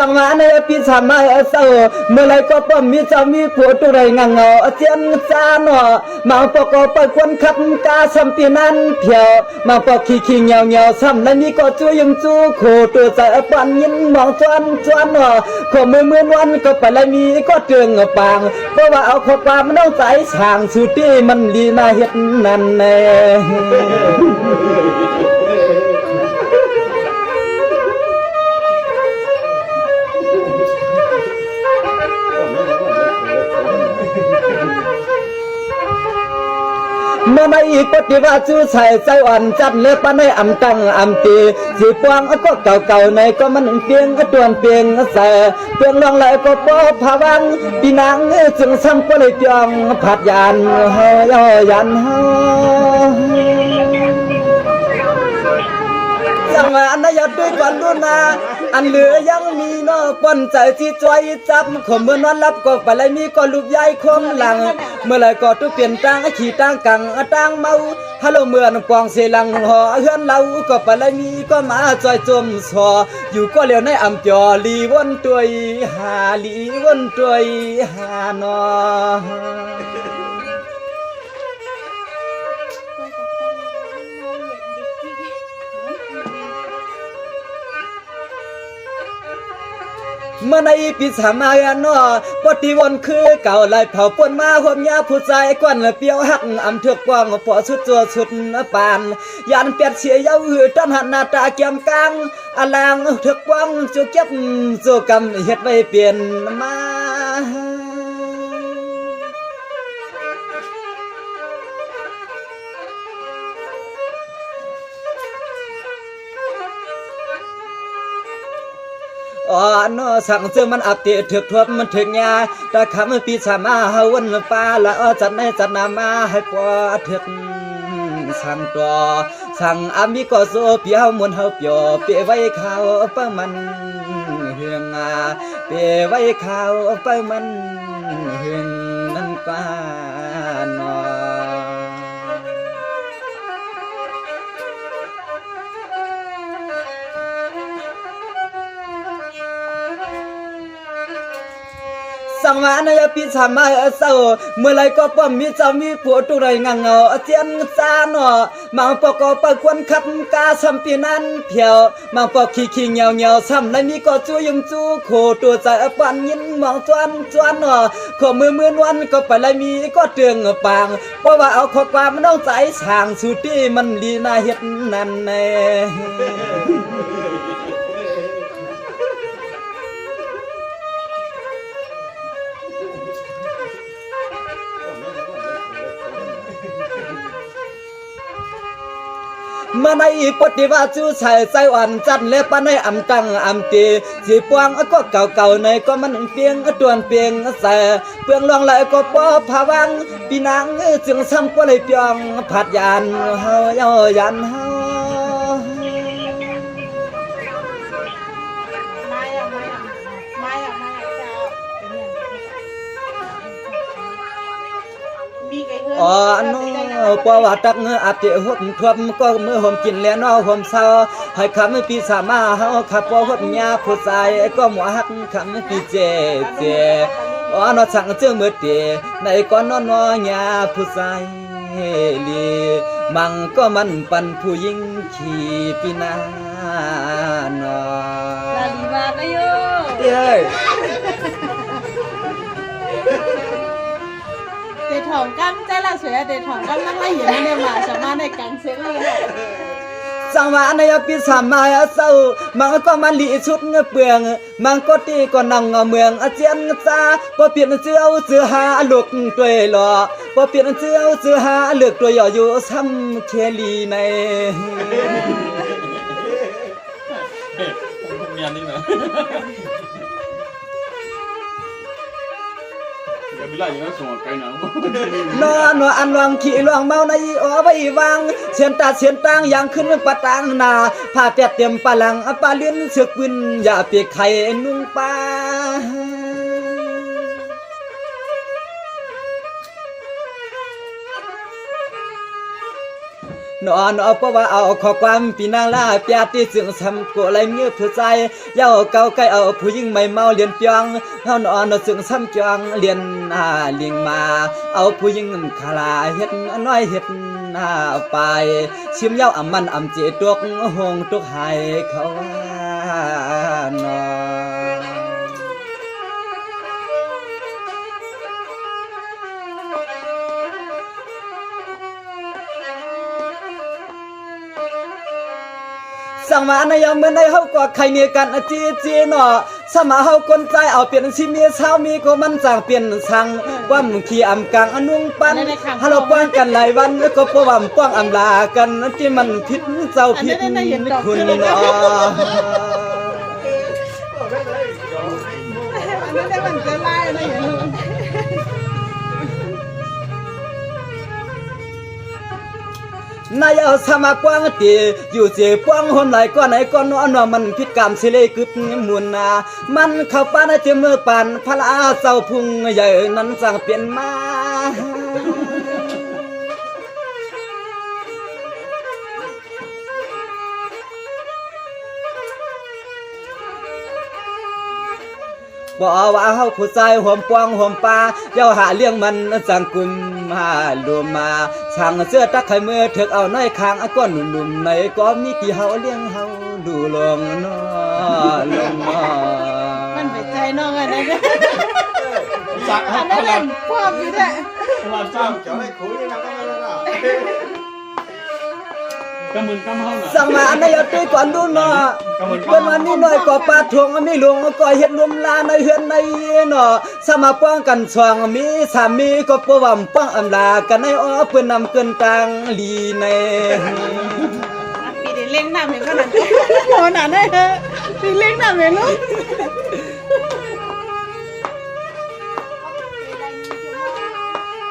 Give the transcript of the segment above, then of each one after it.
จังหวะในปีสามมาเศร้าเมื่อไรก็ป้อมมีเจ้ามีผัวตัวไรงังเงาเจียนจานหนอมาปอกก็ไปควนขับกาสัมปีนันเพียวมาปอกขี้เงียวซ้ำแล้วมีก็จูยมจูโคตัวใจปันยินมองจวนหนอขอมือวันก็ไปแล้วมีก็เตืองปางเพราะว่าเอาข้อความมันต้องใจช่างสุดที่มันดีมาเฮ็ดนั่นแน่เมื่อไม่อีกปฏิวัติจูใส่ใจอ่อนจัดเล็บปานในอำตังอำตีสีปวงก็เก่าในก็มันเปียงตวนเปียงใส่เปียงลองไหลก็ปอผาวังปีนางจึงซ้ำก็เลยจองผัดยานเฮยันเฮจังหวะนายด้วยก่อนดูนาอันเหลือยังมีนอปนใจที่จอยจับขมเมื่อนอนรับก็ไปเลยมีก็ลูกใหญ่คมหลังเมื่อไรก็ตุเปลี่ยนตั้งขี่ตั้งกังตั้งเมาฮัลโหลเมื่อนปองเสลังหอเฮือนเราก็ไปเลยมีก็มาจอยจมสออยู่ก็เลี้ยวในอำจอลีวนตัวหาลีวนตัวหานอเมื่อในปีสามายานอปฏิวันคือเก่าลายเผาปวนมาหวมยาผู้ใจกวนเปียวหักอำเถือกกวางพอสุดตัวสุดปานยานเปียดเสียเย้าหือต้นหันหน้าตาเกียมกลางอลางเถือกกวางจูเก็บจูกำเฮ็ดไว้เปลี่ยนมาอ๋อนอสั่งเจอมันอับเตะถึกทวบมันถึงยาแต่คำปีสามาเฮาวันฟ้าละจัดในจัดนามาให้ปอถึกสั่งตัวสั่งอามีก็โซเปียวมวนเฮาเปียวเปไว้ข้าวเปิ้มันเฮืองเปไว้ข้าวเปิ้มันเฮืองนั่นป้านอสังวาในปีสามมาเศร้าเมื่อไรก็ป้อมมีเจ้ามีผัวตัวไรงังเงาเจียนจานหนอมาปอกก็ไปควนขับกาสัมปีนันเพียวมาปอกขี้เงียวซ้ำแล้วมีก็จูยมจูโคตัวใจปันยินมองจวนหนอขอมือวันก็ไปเลยมีก็เตืองปางเพราะว่าเอาข้อความมันต้องใจช่างสุดที่มันดีน่าเฮ็ดนั่นแน่เมื่อในปฏิวัติจูใส่ใจอ่อนจัดเล็บปานในอำตังอำตีสีปวงก็เก่าในก็มันเปียงตวนเปียงใส่เปียงลองไหลก็ปอผาวังปีนางจึงซ้ำก็เลยจองผัดยานเฮยันเฮาอ๋อน้อปอว่าตักอาบเตะหบทวมก็มือหอมกินแล้วนอหอมเศร้าให้คำปีสามาเฮาขับปอหบยาผู้ใจก็หมัวหักคำปีเจอ๋อนอสั่งเจื้อมือเตะในก้อนนอยาผู้ใจลีมังก็มันปันผู้หญิงขี่ปีนานอลาลีมาก็โยเย้เดทองกังใจละสวยเดทองกังนั่งไล่เห็นในหมาสามารถในกังเซ็งเลยสังวาในปีสามมาเศร้ามังก็มันลีชุดเปลืองมังก็ตีก็นั่งเมืองเจียนซาพอเปลี่ยนเสื้อหาลูกตัวหล่อพอเปลี่ยนเสื้อหาเลือกตัวหย่ออยู่ซ้ำเคลีในเมียนี่นะมีไรอย่างนั้นส่งไกลหนังนอนอันวางขี่ลวงเมาในอ๋อไปวางเสียนตาเสียนตังอย่างขึ้นปะตังนาผ้าเตียเตรียมปะหลังปะเลี้ยนเสือกวินอย่าเปียกไข่นุ่งปลา ม นอนเพราะว่าเอาข้อความปีนางลาเปียที่ซึ่งทำกูไรเงี้ยผู้ใจเย้าเก่าไกลเอาผู้หญิงไม่เมาเรียนเปียงเฮานอนซึ่งซ้ำจองเรียนเลี้ยงมาเอาผู้หญิงคาลาเฮ็ดน้อยเฮ็ดไปชิมเย้าอำมันอำเจตุกหงตุกให้เขานอสั่งมาในยามเมื่อในเฮาก็ใครเนี่ยกันจีเนาะสมาเฮาคนใจเอาเปลี่ยนสิมีเช้ามีก็มันจางเปลี่ยนสั่งว่ามึงขี้อำกลางอนุ่งปันฮัลโหลป้องกันหลายวันก็บ่ว่าป้องอำลากันที่มันผิดเจ้าผิดคุณเนาะ อันนั้นได้มันจะไล่อะไรอย่างนี้ นายเอาสมากว้างตีอยู่เจ็บป้องหอมไหลก้อนไหนก้อนนอนมันพิษกรรมสิเลยกึบมุนนามันเข้าปานเจมือปันพระอาเจ้าพุงใหญ่นั้นสั่งเปลี่ยนมาบ่ว่าเฮาผู้ชายหอมปวงหอมปลาเย้าหาเลี้ยงมันสังกุมหารวมมาช่างเสื้อตักไข่มือถึกเอาน้อยคางก้อนหนุ่มๆในก็มีกี่เฮาเลี้ยงเฮาดูลงน้อลงน้อ มันไปใจน้องอะไรเนี่ย สัก อัน พ นั้น ลัง พวกอยู่เนี่ย พลังจ้ำเจ้าให้คุยนะก็ไม่ได้นะกำมือกำเฮาน่ะ สั่งมาในยัดด้วยก่อนดูเนาะเป็นวันนี้หน่อยก็ปาทวงมีหลวงก็เฮ็ดรวมลาในเฮือนในเนาะสมาป้องกันช่องมีสามีก็ปวำป้องอำลากันในอ้อเพิ่นนำเกินตังลีใน ปีเดียวเล่งหน้าเหมือนกันโหน่ะได้เถอะปีเล่งหน้าเหมือนลูก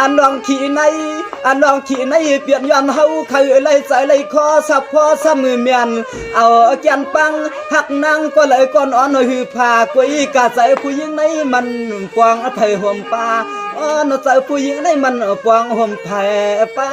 อันลองขี่ในเปลี่ยนยันเฮาเคยไล่ใจไล่คอสับพอสมือเมียนเอาแกนปังหักนางก็เลยก่อนอ่อนหือพากวยกะใจผู้หญิงในมันกวางอภัยห่มปาอ่อนใจผู้หญิงในมันกวางห่มไผ่ปา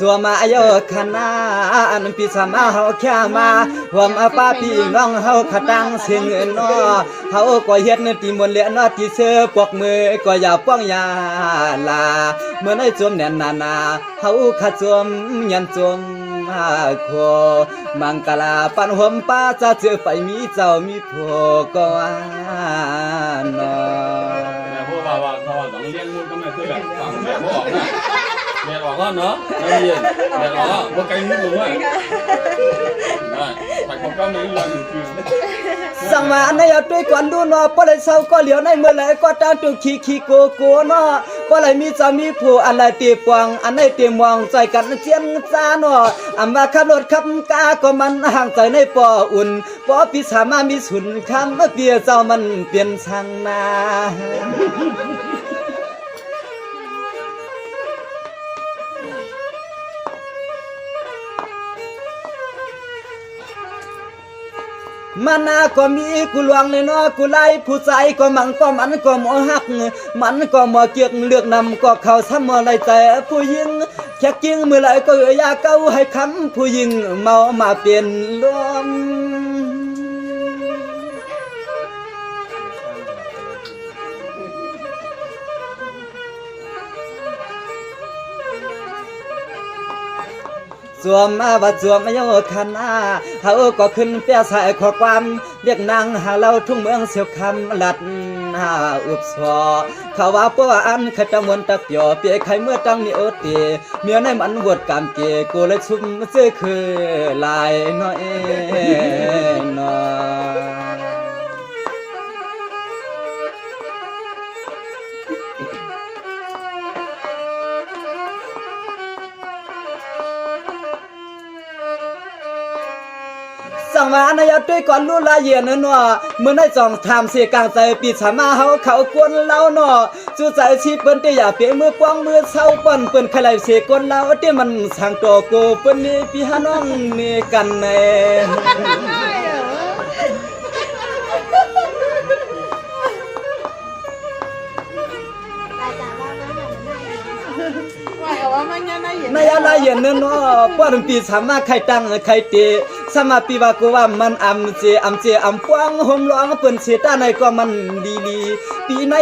จัวมาโยคณาอันพิสมาเฮาแค่มาหวมอาป้าพี่น้องเฮาขตังเสียงเนาะเฮาก็เฮ็ดที่มนต์เละเนาะที่เสือปวกมือก็อย่าป้องยาลาเมื่อในจมแน่นนาเฮาขจมยันจมโคมังกลาปันหมป้าจะเจอไปมีเจ้ามีผัวก็เนาะ แต่พวกว่าเขาต้องเลี้ยงมุดก็ไม่คือแบบฟังแบบออกนะเรียนออกแล้วเนาะนักเรียนเรียนออกแล้วพวกไก่มุดหรือว่าแต่เขาก็ไม่รู้คือ สั่งมาในยัดด้วยก่อนดูเนาะบ่ได้เศร้าก็เหลียวในเมื่อไหร่ก็ตามตุขี้โกเนาะบ่ได้มีจะมีผู้อะไรตีปวงอันไหนตีมองใจกันเจียนจ้าเนาะอำว่าขับรถขับกาก็มันห่างใจในปออุ่นปอพิสามามีสุนคำเปียเจ้ามันเปลี่ยนช่างนา มานาก็มีกูหลวงเลยเนาะกูไล่ผู้ใจก็มันก็หมอหักมันก็หมอเกียกเลือกนำก็เข้าซ้ำอะไรแต่ผู้หญิงแค่กิ้งเมื่อไรก็อยากเก้าให้คำผู้หญิงเมามาเปลี่ยนลมสวมมาว่าสวมโยคณาเฮาก็ขึ้นเปียสายขอความเรียกนางหาเราทุ่งเมืองเสียวคำลัดอุบสอเขาว่าปัวอันขจมวนตะเปียวเปียไข่เมื่อตั้งนี่โอเตเมียในมันวดกามเกกูเลยชุมซื้อคือลายน้อยน้อย สั่งมาในยัดด้วยก่อนรู้ละเอียดเนาะเมื่อในจ่องทำเสียกลางใจปีสามาเฮาเขากวนเล่าเนาะจู่ใจชีเปิ้นที่อย่าเปียมือป้องมือเศร้าเปิ้นใครไหลเสียกวนเล่าที่มันทางตัวกูเปิ้นนี่พี่หาน้องนี่กันแน่ ว่าเอาว่ามันยังได้เห็น นายอะไรอย่างนั้นเนาะป้อนปีสามาใครตั้งใครเตะสมาปีว่ากูว่ามันอำเจอำปวงหอมร้องเปิ้นเสียตาในก็มันดีปีใน